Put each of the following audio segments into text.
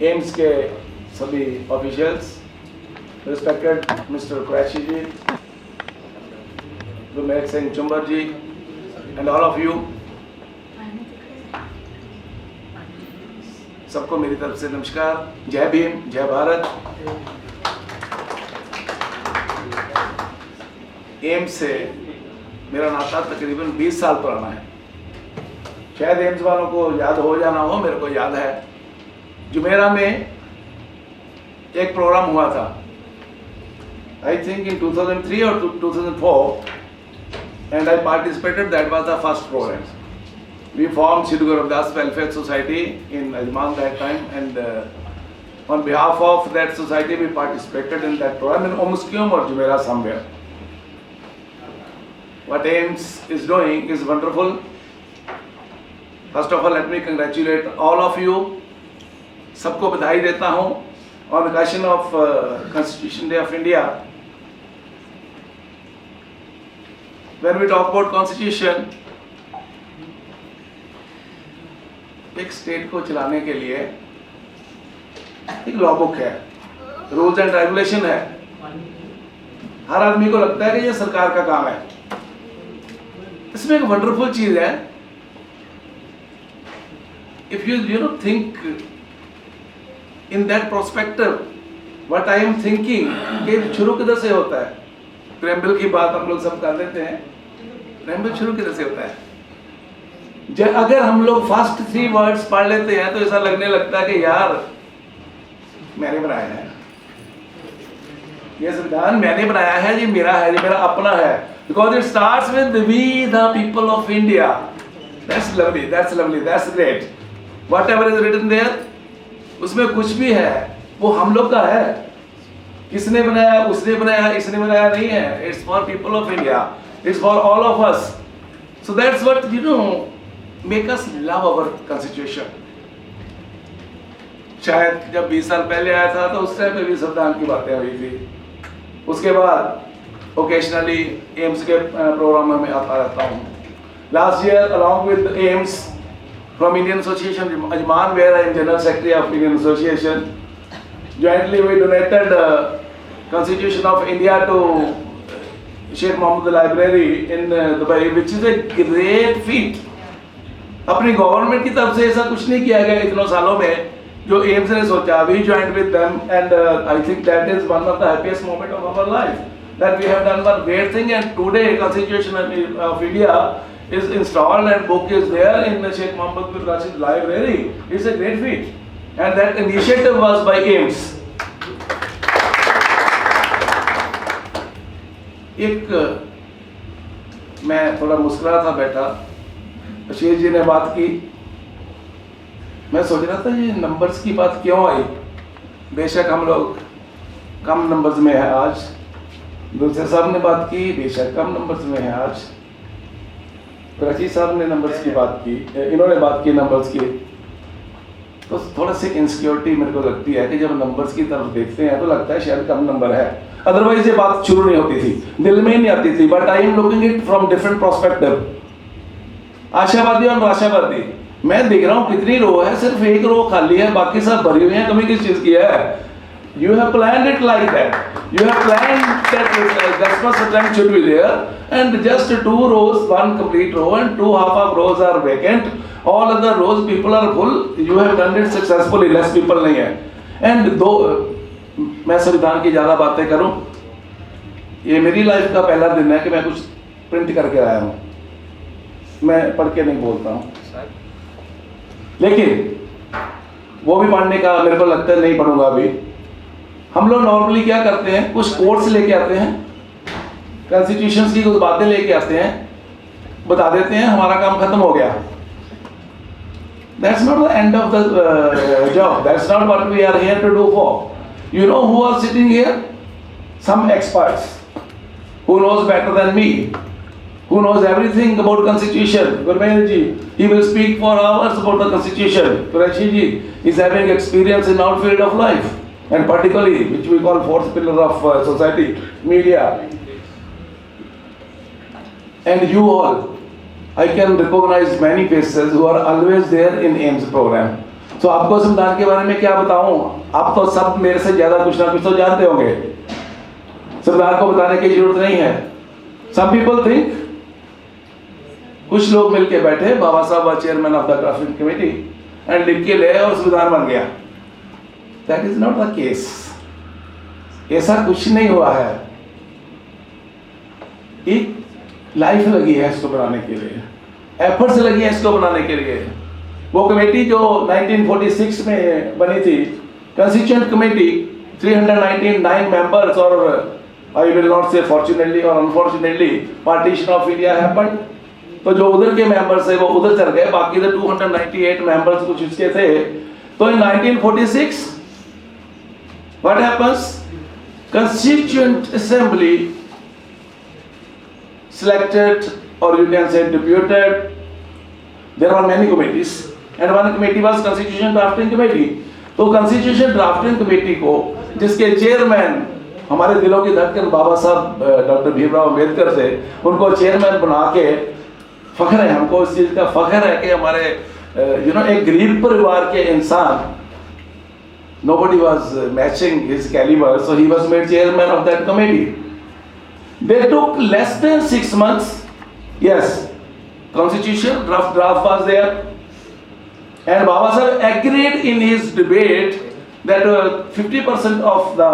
AIIMS के सभी officials, respected mister Qureshi ji, Gurmel Singh Chumber ji, and all of you, सबको मेरी तरफ से नमस्कार। जय भीम, जय भारत। एम्स से मेरा नाता तकरीबन 20 साल पुराना है। शायद एम्स वालों को याद हो जाना हो, मेरे को याद है। जुमेरा में एक प्रोग्राम हुआ था, आई थिंक इन 2003 और 2004, and I participated. That was the first program. We formed Shri Guru Ravidas Welfare Society in Ajman that time, and on behalf of that society we participated in that program in Omskyum or Jumeirah somewhere. What AIMS is doing is wonderful. First of all, let me congratulate all of you. सबको बधाई देता हूँ on occasion of Constitution Day of India. When we talk about Constitution, एक state को चलाने के लिए एक लॉ बुक है, रूल्स एंड रेगुलेशन है। हर आदमी को लगता है कि ये सरकार का काम है। इसमें एक वंडरफुल चीज है, if you think in that prospective, what I am thinking, कि शुरू किधर से होता है। प्रेम्बल की बात हम लोग सब कर देते हैं, प्रेम्बल शुरू किधर से होता है। अगर हम लोग फर्स्ट 3 वर्ड्स पढ़ लेते हैं तो ऐसा लगने लगता है कि यार मैंने बनाया है, ये संविधान मैंने बनाया है, ये मेरा है, ये मेरा अपना है। Because it starts with we the people of India. That's lovely, that's lovely, that's great. Whatever is written there, उसमें कुछ भी है वो हम लोग का है। किसने बनाया, उसने बनाया, इसने बनाया नहीं है। It's for people of India, it's for all of us. So that's what make us love our constitution. शायद जब 20 साल पहले आया था तो उस टाइम पे भी संविधान की बातें हुई थी। उसके बाद ओकेशनली एम्स के प्रोग्राम में आता रहता हूँ। Last year along with AIIMS from Indian Association Ajman, where I am General Secretary of Indian Association, jointly we donated Constitution of India to Sheikh Mohammed Library in Dubai, which is a great feat. अपनी government की तरफ से ऐसा कुछ नहीं किया गया इतनों सालों में जो एम्स ने सोचा। We joined with them, and I think that is one of the happiest moment of our life, that we have done one great thing. And today Constitution of India is installed and book is there in the Sheikh Mohammed bin Rashid library. It's a great feat, and that initiative was by AIMS. एक मैं थोड़ा मुस्कुरा था बैठा, बशीर जी ने बात की, मैं सोच रहा था ये नंबर्स की बात क्यों आई। बेशक हम लोग कम नंबर्स में है आज, दूसरे साहब ने बात की, बेशक कम नंबर्स में है आज, कुरैशी साहब ने नंबर्स की बात की, इन्होंने बात की नंबर्स की। तो थोड़ा सी इनसिक्योरिटी मेरे को लगती है कि जब नंबर्स की तरफ देखते हैं तो लगता है शायद कम नंबर है, अदरवाइज ये बात शुरू नहीं होती थी, दिल में ही नहीं आती थी। But I am looking it from different prospective, आशावादी और निराशावादी। मैं देख रहा हूँ कितनी रो है, सिर्फ एक रो खाली है, बाकी सब भरी हुई है। कमी किस चीज की है? You have planned it like that. You have planned that Christmas attempt should be there, and just 2 rows, 1 complete row, and 2 half of rows are vacant. All other rows people are full. You have done it successfully. Less people नहीं है. And दो मैं संविधान की ज़्यादा बातें करूँ, ये मेरी लाइफ का पहला दिन है कि मैं कुछ प्रिंट करके आया हूँ। मैं पढ़ के नहीं बोलता हूँ, लेकिन वो भी पढ़ने का मेरे को लगता है नहीं पढ़ूंगा अभी। हम लोग नॉर्मली क्या करते हैं, कुछ कोट्स लेके आते हैं, कॉन्स्टिट्यूशंस की कुछ बातें लेके आते हैं, बता देते हैं, हमारा काम खत्म हो गया। That's not the end of the job. That's not what we are here to do for. You know who are sitting here? Some experts who knows better than me, who knows everything about Constitution. Gurmeil ji, he will speak for hours about the Constitution. Qureshi ji is having experience in all field of life, and particularly which we call fourth pillar of society, media. And you all, I can recognize many faces who are always there in AIMS program. तो आपको संविधान के बारे में क्या बताऊं, आप तो सब मेरे से ज्यादा कुछ ना कुछ तो जानते होंगे, संविधान को बताने की जरूरत नहीं है। सम पीपल थिंक, कुछ लोग मिलके बैठे, Baba Saheb was chairman of the drafting committee and लिख के ले और संविधान बन गया। That is not the case, ऐसा कुछ नहीं हुआ है। एक लाइफ लगी है इसको बनाने के लिए, एफर्ट्स लगी है इसको बनाने के लिए। वो कमेटी जो 1946 में बनी थी, कंस्टिट्यूएंट कमेटी, 399 मेंबर्स, और आई विल नॉट से फॉर्चुनेटली और unfortunately partition of India happened, तो जो उधर के मेंबर्स है वो उधर चल गए, बाकी तो 298 मेंबर्स कुछ इसके थे। तो इन 1946 what happens, constituent assembly selected, or you can say deputed, there are many committees and one committee was constitution drafting committee। तो constitution drafting committee को, जिसके चेयरमैन हमारे दिलों की धड़कन बाबा साहब डॉक्टर भीमराव अम्बेडकर थे, उनको चेयरमैन बना के फख्र है, हमको इस चीज का फख्र है कि हमारे एक गरीब परिवार के इंसान, nobody was matching his caliber, so he was made chairman of that committee। They took less than 6 months. Yes, constitution draft was there, and Baba Sahib agreed in his debate that 50% of the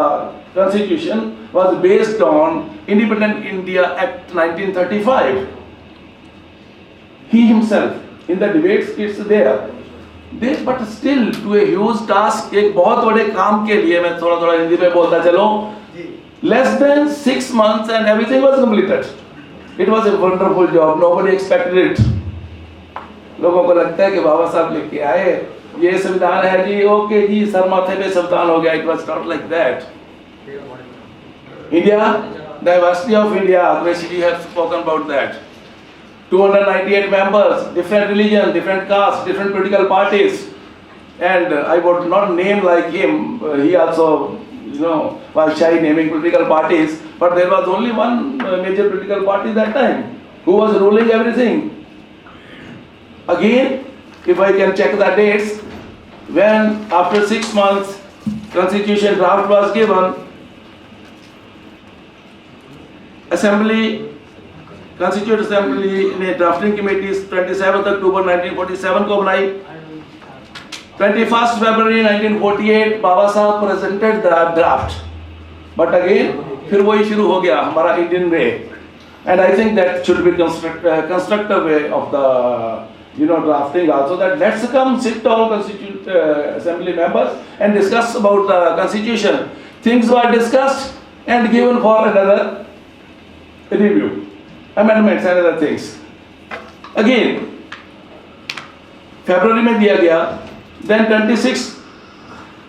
constitution was based on Independent India Act 1935. He himself in the debates, it's there. But still to a huge task, एक बहुत बड़े काम के लिए, मैं थोड़ा हिंदी में बोलता चलूं, less than 6 months and everything was completed। It was a wonderful job, nobody expected it। लोगों को लगता है कि बाबा साहब लेके आए, ये संविधान है जी, ओके जी, सर माथे पे संविधान हो गया। It was not like that। India, diversity of India, Agreshi has spoken about that। 298 members, different religion, different caste, different political parties, and I would not name like him, he also was shy naming political parties, but there was only one major political party that time who was ruling everything। Again, if I can check the dates, when after 6 months constitution draft was given, assembly, constituent assembly ने drafting committee 27 October 1947 को बनाई। 21st February 1948 बाबा साहब presented the draft, but again फिर वही शुरू हो गया हमारा Indian way, and I think that should be constructive way of the drafting also, that let's come sit all constituent assembly members and discuss about the constitution। Things were discussed and given for another review, amendments and other things। Again February में दिया गया, then 26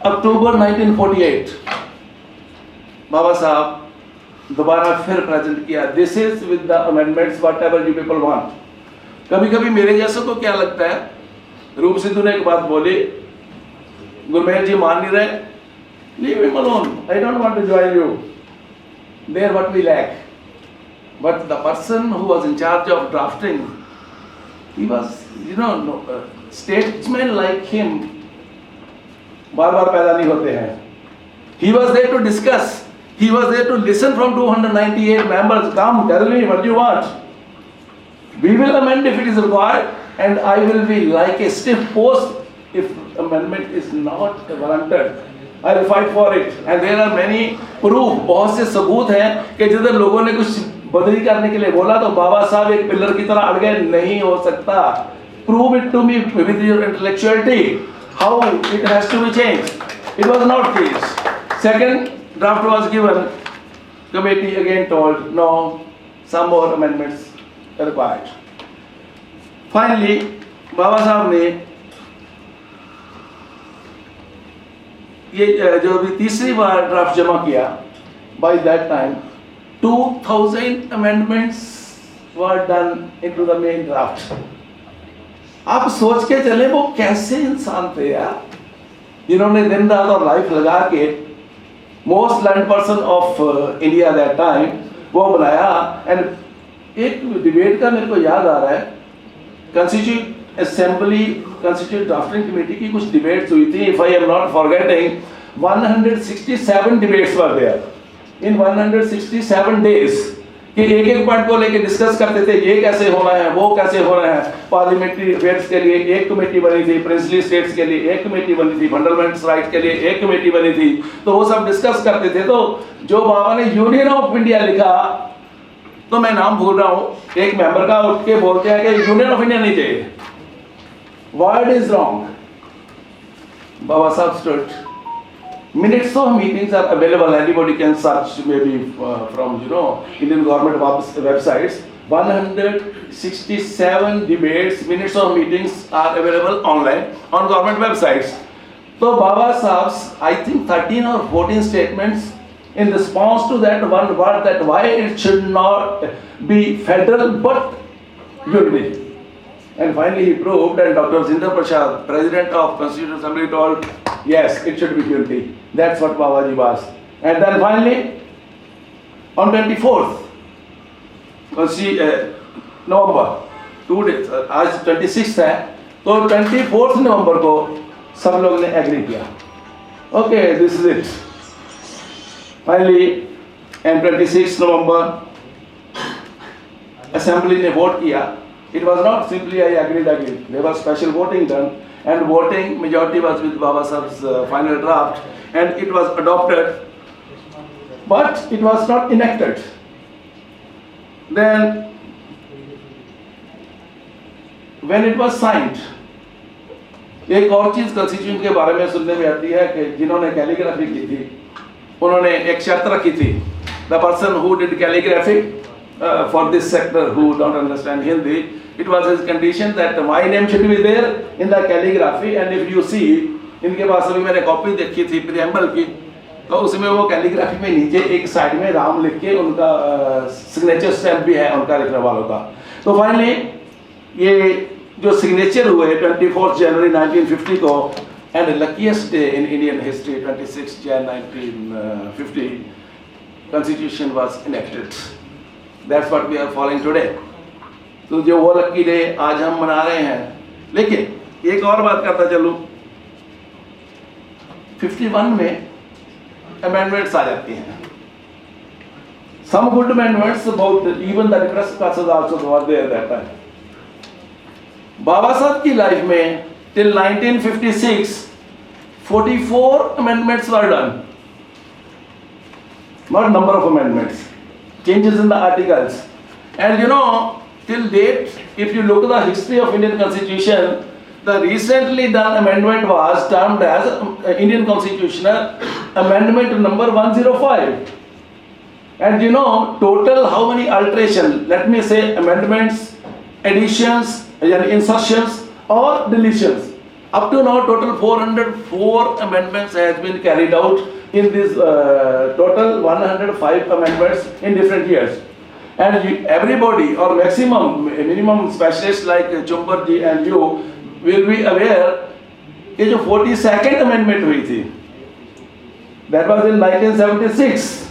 October 1948 बाबा साहब दोबारा फिर present किया, this is with the amendments what ever you people want. कभी कभी मेरे जैसों को क्या लगता है, रूप सिद्धू ने एक बात बोली, गुरमेल जी मान नहीं रहे, leave him alone, I don't want to join you, there what we lack. But the person who was in charge of drafting, he was statesman like him बार बार पैदा नहीं होते हैं। He was there to discuss, he was there to listen from 298 members, come tell me what you want, we will amend if it is required, and I will be like a stiff post if amendment is not warranted, I will fight for it। And there are many proof, बहुत से सबूत हैं कि जिधर लोगों ने कुछ बदली करने के लिए बोला तो बाबा साहब एक पिलर की तरह अड़ गए, नहीं हो सकता। Prove it to me with your intellectuality how it has to be changed। It was not this। Second draft was given, committee again told no, some more amendments are required। Finally बाबा साहब ने ये जो भी तीसरी बार draft जमा किया, by that time 2000 amendments were done into the main draft। आप सोच के चले वो कैसे इंसान थे यार, जिन्होंने दिन रात और लाइफ लगा के most learn person of India that time वो बनाया। एंड एक डिबेट का मेरे को याद आ रहा है, असेंबली कंस्टिट्यूट ड्राफ्टिंग कमेटी की कुछ डिबेट्स हुई थी, if I am not forgetting 167 debates were there in 167 days कि एक एक पॉइंट को लेके डिस्कस करते थे, ये कैसे होना है, वो कैसे होना है। पार्लियामेंट्री अफेयर्स के लिए एक कमेटी बनी थी, प्रिंसली स्टेट्स के लिए एक कमेटी बनी थी, फंडामेंटल राइट के लिए एक कमेटी बनी थी, तो वो सब डिस्कस करते थे। तो जो बाबा ने यूनियन ऑफ इंडिया लिखा, तो मैं नाम भूल रहा हूँ, एक मेंबर का उठ के बोलते हैं कि यूनियन ऑफ इंडिया नहीं चाहिए, word is wrong. Baba Saheb stood, minutes of meetings are available, anybody can search maybe from Indian government websites. 167 debates, minutes of meetings are available online on government websites. So Baba Sahab's, I think 13 or 14 statements in response to that one word, that why it should not be federal but unity. And finally he proved, and Dr. Zinder Prasad, President of Constitutional Assembly, told yes, it should be unity. That's what Babaji was. And then finally, on 24th November, 2 days, आज 26th है, तो 24th November को सब लोग ने agree किया, okay, this is it. Finally, and 26th November, Assembly ने vote किया. It was not simply I agreed. There was special voting done, and voting majority was with Baba Sahib's final draft, and it was adopted, but it was not enacted. Then, when it was signed, एक और चीज constitution के बारे में सुनने में आती है कि जिन्होंने कैलीग्राफी की थी, उन्होंने एक शर्त रखी थी. The person who did calligraphy for this sector who don't understand Hindi, it was his condition that my name should be there in the calligraphy. And if you see, इनके पास अभी मैंने कॉपी देखी थी प्रियम्बल की, तो उसमें वो calligraphy में नीचे एक साइड में राम लिख के उनका सिग्नेचर स्टैम्प भी है उनका लिखने वालों का. तो फाइनली ये जो सिग्नेचर हुए 24 जनवरी 1950 को, and luckiest day in Indian history, 26 Jan 1950, Constitution was enacted. That's what we are following today. तो जो वो लकी डे आज हम मना रहे हैं. लेकिन एक और बात करता चलूं, 51 में अमेंडमेंट्स आ जाती हैं. Some good amendments, about even the depressed classes also were there that time. बाबा साहब की लाइफ में till 1956 44 amendments were done. Not number of amendments, changes in the articles. And till date, if you look at the history of Indian Constitution, the recently done amendment was termed as Indian Constitutional Amendment number 105. And total how many alterations, let me say amendments, additions, insertions or deletions. Up to now, total 404 amendments has been carried out in this total 105 amendments in different years. And everybody or minimum specialists like Chumbar ji and you will be aware कि जो 42nd amendment हुई थी, that was in 1976,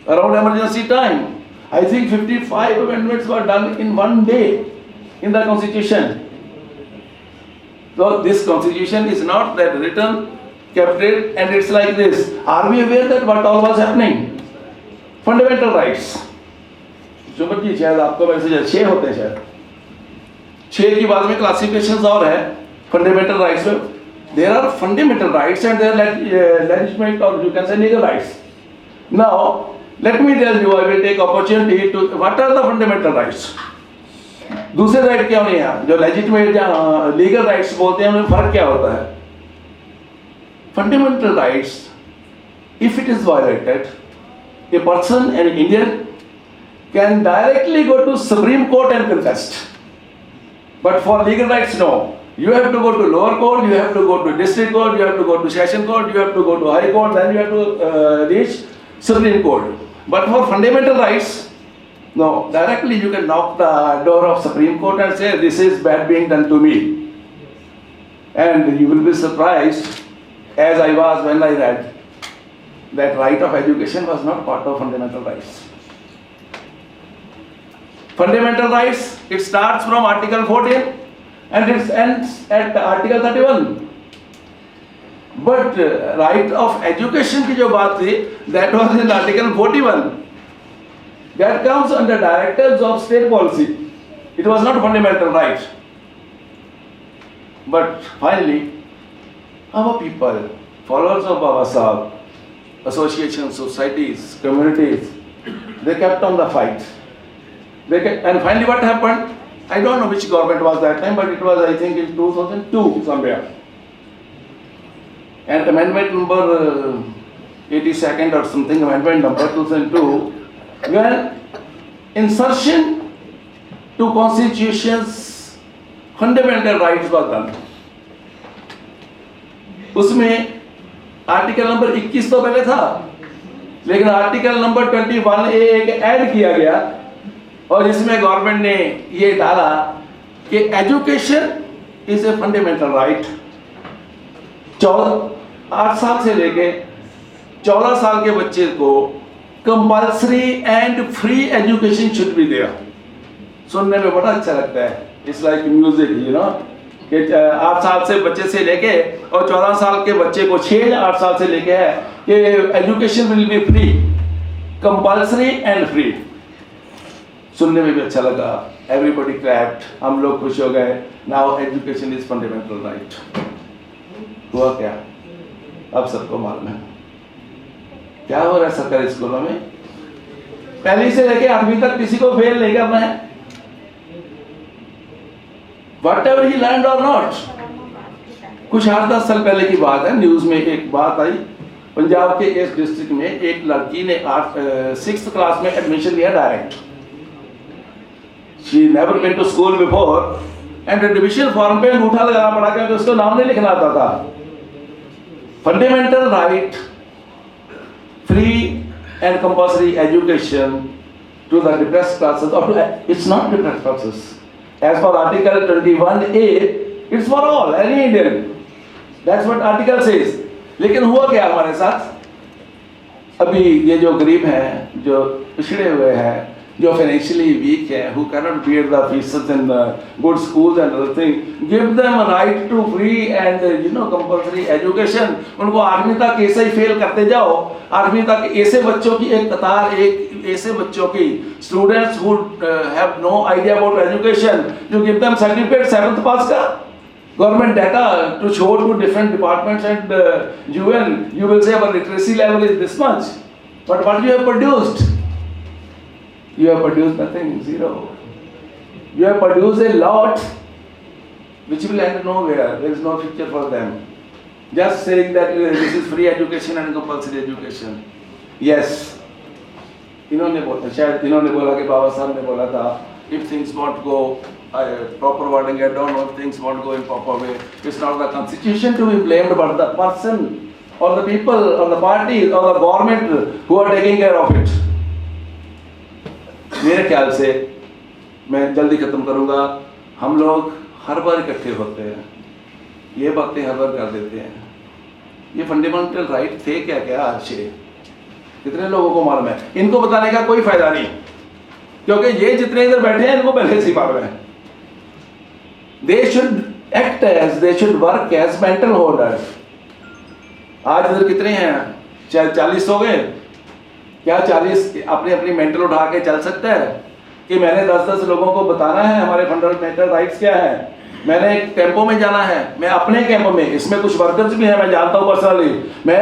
around emergency time. I think 55 amendments were done in one day in the Constitution. So this Constitution is not that written, kept it, and it's like this. Are we aware that what all was happening? Fundamental rights. चुम्बर जी शायद आपको message 6 होते हैं, शायद 6 की बाद में classifications और है फंडामेंटल राइट्स में. There are fundamental rights and there legislative और you can say legal rights. Now let me tell you, I will take opportunity to what are the fundamental rights. दूसरे राइट क्या नहीं है, जो legitimate या legal rights बोलते हैं, उनमें फर्क क्या होता है. Fundamental rights, if it is violated, a person an Indian can directly go to Supreme Court and contest. But for legal rights, no. You have to go to lower court, you have to go to district court, you have to go to session court, you have to go to high court, then you have to reach Supreme Court. But for fundamental rights, no. Directly you can knock the door of Supreme Court and say, this is bad being done to me. And you will be surprised, as I was when I read, that right of education was not part of fundamental rights. Fundamental rights, it starts from Article 14. and it ends at Article 31. But right of education की जो बात थी, that was in Article 41. That comes under directives of state policy. It was not fundamental right. But finally, our people, followers of Baba Sahib, associations, societies, communities, they kept on the fight. And finally what happened? I don't know which government was that time, but it was, I think, in 2002 somewhere. And amendment number 82nd or something, amendment number 2002, when insertion to constitution's fundamental rights was done. उसमें article number 21 तो पहले था, लेकिन article number 21A एक add किया गया और इसमें गवर्नमेंट ने ये डाला कि education is a fundamental right. 8 साल से लेके 14 साल के बच्चे को compulsory and free education should be there. सुनने में बड़ा अच्छा लगता है, it's like music, you know, कि 8 साल से बच्चे से लेके और 14 साल के बच्चे को 6 या 8 साल से लेके है कि education will be free, compulsory and free. सुनने में भी अच्छा लगा, एवरीबॉडी क्लैप्ड, हम लोग खुश हो गए। Now education is fundamental right. हुआ क्या? अब सबको मालूम है क्या हो रहा है सरकारी स्कूलों में। पहली से लेके 8वीं तक किसी को फेल नहीं करना है, whatever he learned or not। कुछ 8-10 साल पहले की बात है, न्यूज में एक बात आई, पंजाब के एक डिस्ट्रिक्ट में एक लड़की ने 6th क्लास में एडमिशन लिया direct. She never been to school before and admission form पे अंगूठा लगाना पड़ा क्योंकि उसको नाम नहीं लिखना आता था। Fundamental right, free and compulsory education to the depressed classes, और it's not depressed classes. As per Article 21A, it's for all, any Indian. That's what article says. लेकिन हुआ क्या हमारे साथ? अभी ये जो गरीब हैं, जो पिछड़े हुए हैं, जो फाइनेंशियली वीक हैं, who cannot bear the fees in good schools and other thing, give them a right to free and compulsory education। उनको 8वीं तक ऐसे ही फेल करते जाओ, 8वीं तक ऐसे बच्चों की एक कतार, एक ऐसे बच्चों की students who have no idea about education, you give them certificate 7th पास का, government data to show to different departments and UN, you will say our literacy level is this much, but what you have produced? You have produced nothing, zero. You have produced a lot which will end nowhere. There is no future for them. Just saying that this is free education and compulsory education. Yes. इन्होंने बोला कि बाबा साहब ने बोला था, if things won't go proper wording, I don't know, if things won't go in proper way, it's not the constitution to be blamed, but the person or the people or the parties or the government who are taking care of it। मेरे ख्याल से मैं जल्दी खत्म करूंगा। हम लोग हर बार इकट्ठे होते हैं, ये बातें हर बार कर देते हैं। ये फंडामेंटल राइट थे क्या क्या अच्छे? कितने लोगों को मालूम है? इनको बताने का कोई फायदा नहीं, क्योंकि ये जितने इधर बैठे हैं इनको पहले से मालूम है। They should act as, they should work as mantle holders. आज इधर कितने हैं? 40 हो गए। क्या 40 अपनी अपनी मेंटल उठा के चल सकता है कि मैंने 10-10 लोगों को बताना है हमारे फंडामेंटल राइट्स क्या है? मैंने एक कैंपों में जाना है, मैं अपने कैंप में, इसमें कुछ वर्कर्स भी हैं, मैं जानता हूँ पर्सनली, मैं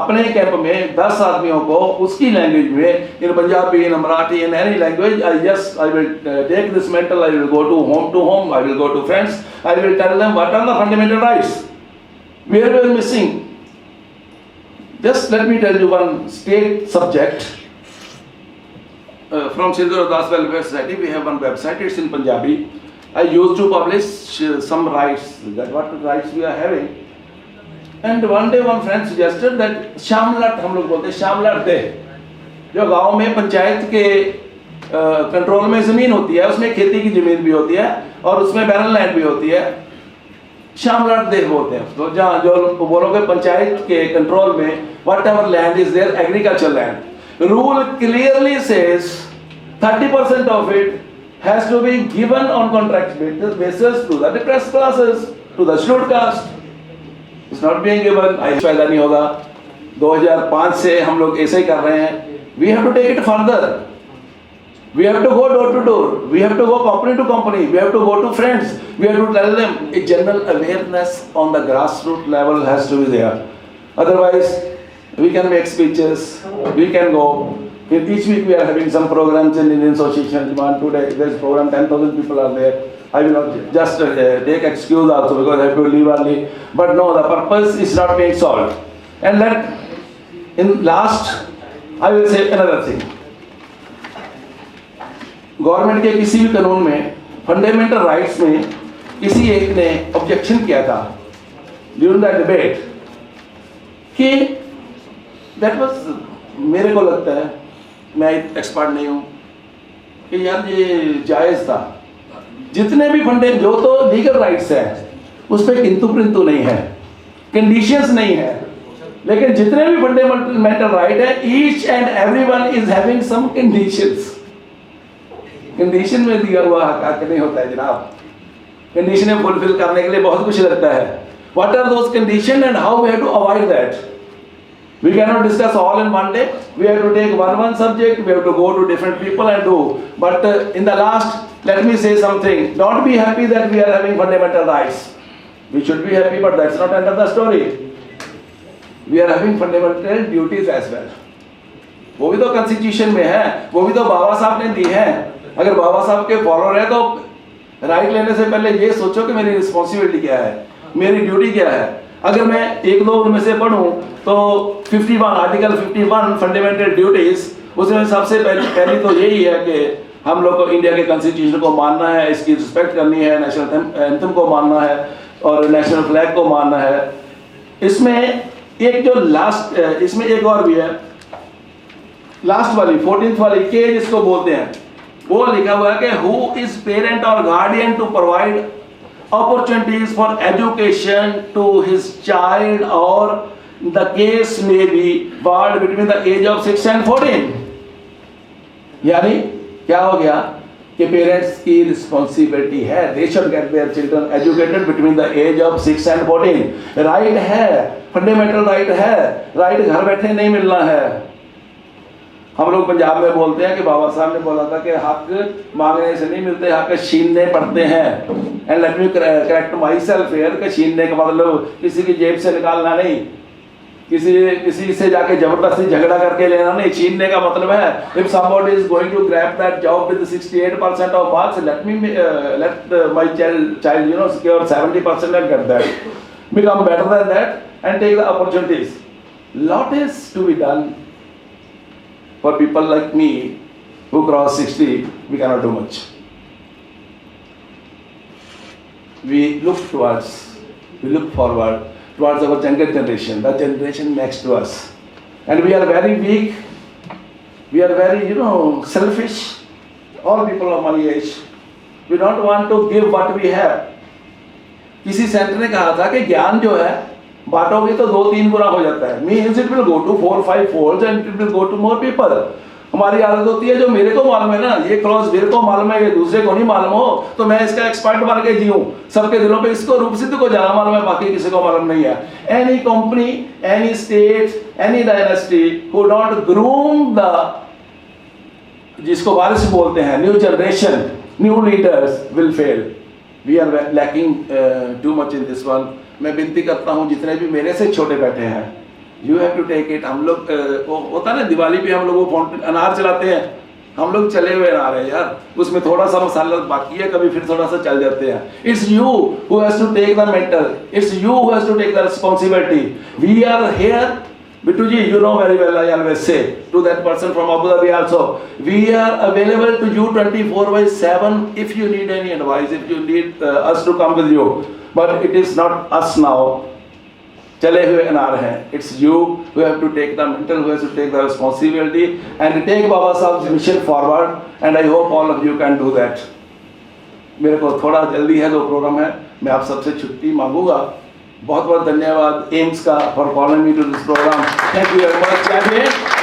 अपने कैंप में 10 आदमियों को उसकी लैंग्वेज में, in Punjabi, in Marathi, in any language, I will take this mental, I will go to home, I will go to friends, I will tell them what are the fundamental rights, where we are missing. Just let me tell you one state subject. From Sindhu Das Welfare Society, we have one website, it's in Punjabi. I used to publish some rights, that what rights we are having. And one day one friend suggested that शामलाट, हम लोग बोलते हैं शामलाट दे, जो गांव में पंचायत के control में ज़मीन होती है, उसमें खेती की ज़मीन भी होती है और उसमें बैरन लैंड भी होती है, शामलाट दे बोलते हैं। तो जहाँ जो बोलोगे पंचायत के कंट्रोल में whatever land is there, agricultural land, rule clearly says 30% of it has to be given on contract basis to the depressed classes, to the scheduled caste. It's not being given. फायदा नहीं होगा. 2005 से हम लोग ऐसे ही कर रहे हैं. We have to take it further. We have to go door to door. We have to go company to company. We have to go to friends. We have to tell them. A general awareness on the grassroots level has to be there. Otherwise, we can make speeches. We can go. In each week we are having some programs in Indian Association. Today there is program. 10,000 people are there. I will not just take excuse also because I have to leave early. But no, the purpose is not being solved. And let in last, I will say another thing. Government के किसी भी कानून में fundamental rights में किसी एक ने objection किया था ड्यूरिंग द डिबेट कि दैट वाज, मेरे को लगता है, मैं एक्सपर्ट नहीं हूँ, कि यार ये जायज़ था. जितने भी फंडे जो तो लीगल राइट्स हैं उस पर किंतु परंतु नहीं है, कंडीशंस नहीं है, लेकिन जितने भी फंडामेंटल राइट है each and everyone is having some conditions. Condition में दिया हुआ हक नहीं होता है जनाब. कंडीशन में फुलफिल करने के लिए बहुत कुछ लगता है. What are those condition and how we have to avoid that? We can not discuss all in one day. We have to take one subject. We have to go to different people and do. But in the last, let me say something. Don't be happy that we are having fundamental rights. We should be happy, but that's not end of the story. We are having fundamental duties as well. वो भी तो constitution में है, वो भी तो बाबा साहब ने दी है. अगर बाबा साहब के फॉलोअर है तो राइट लेने से पहले ये सोचो कि मेरी रिस्पॉन्सिबिलिटी क्या है, मेरी ड्यूटी क्या है. अगर मैं एक दो उनमें से पढ़ूं तो 51 आर्टिकल 51 फंडामेंटल ड्यूटीज, उसमें सबसे पहली तो यही है कि हम लोग को इंडिया के कॉन्स्टिट्यूशन को मानना है, इसकी रिस्पेक्ट करनी है, नेशनल एंथम को मानना है और नेशनल फ्लैग को मानना है. इसमें एक जो लास्ट, इसमें एक और भी है, लास्ट वाली 14th वाली के जिसको बोलते हैं, वो लिखा हुआ है कि हु इज पेरेंट और guardian to provide opportunities for education to his child और द केस में be ward between the age of 6 and 14. यानी क्या हो गया कि पेरेंट्स की रिस्पॉन्सिबिलिटी है, they should get their children educated between the age of 6 and 14. Right है, फंडामेंटल राइट है, राइट घर बैठे नहीं मिलना है. हम लोग पंजाब में बोलते हैं कि बाबा साहब ने बोला था कि हक मांगने से नहीं मिलते, हक छीनने पड़ते हैं. And let me correct my self here कि छीनने का मतलब किसी की जेब से निकालना नहीं, किसी से जाके जबरदस्ती झगड़ा करके लेना नहीं. छीनने का मतलब है if somebody is going to grab that job with 68% of marks, let my child secure 70% and get that, become better than that and take the opportunities. Lot is to be done. For people like me who cross 60, we cannot do much. We look forward towards our younger generation, the generation next to us. And we are very weak. We are very, selfish. All people of my age. We don't want to give what we have. किसी centre ने कहा था कि ज्ञान जो है बांटोगे तो 2-3 गुना हो जाता है. Means it will go to 4-5 folds and it will go to more people. हमारी आदत होती है जो मेरे को मालूम है ना, ये क्लॉज मेरे को मालूम है, ये दूसरे को नहीं मालूम हो तो मैं इसका एक्सपर्ट बन के जीऊं. सबके दिलों पे इसको रूप सिद्ध को ज्यादा मालूम है, बाकी किसी को मालूम नहीं है. Any company, any state, any dynasty who don't groom the, जिसको वारिस बोलते हैं, new generation, new leaders will fail. We are lacking too much in this one. मैं विनती करता हूँ जितने भी मेरे से छोटे बैठे हैं, you have to take it. हम लोग होता है ना दिवाली पे हम लोग वो फाउंटेन अनार चलाते हैं, हम लोग चले हुए अनार है यार, उसमें थोड़ा सा मसाला बाकी है, कभी फिर थोड़ा सा चल जाते हैं. It's you who has to take the mantle, it's you who has to take the responsibility. We are here. Bittu ji, you know very well, I always say to that person from Abu Dhabi also, we are available to you 24/7 if you need any advice, if you need us to come with you. But it is not us now. चले हुए अनार हैं. It's you who have to take the mental, who has to take the responsibility and take Baba Sahib's mission forward. And I hope all of you can do that. मेरे को थोड़ा जल्दी है, 2 programme है, मैं आप सबसे छुट्टी मांगूंगा. बहुत बहुत धन्यवाद एम्स का for calling me to this program. Thank you very much.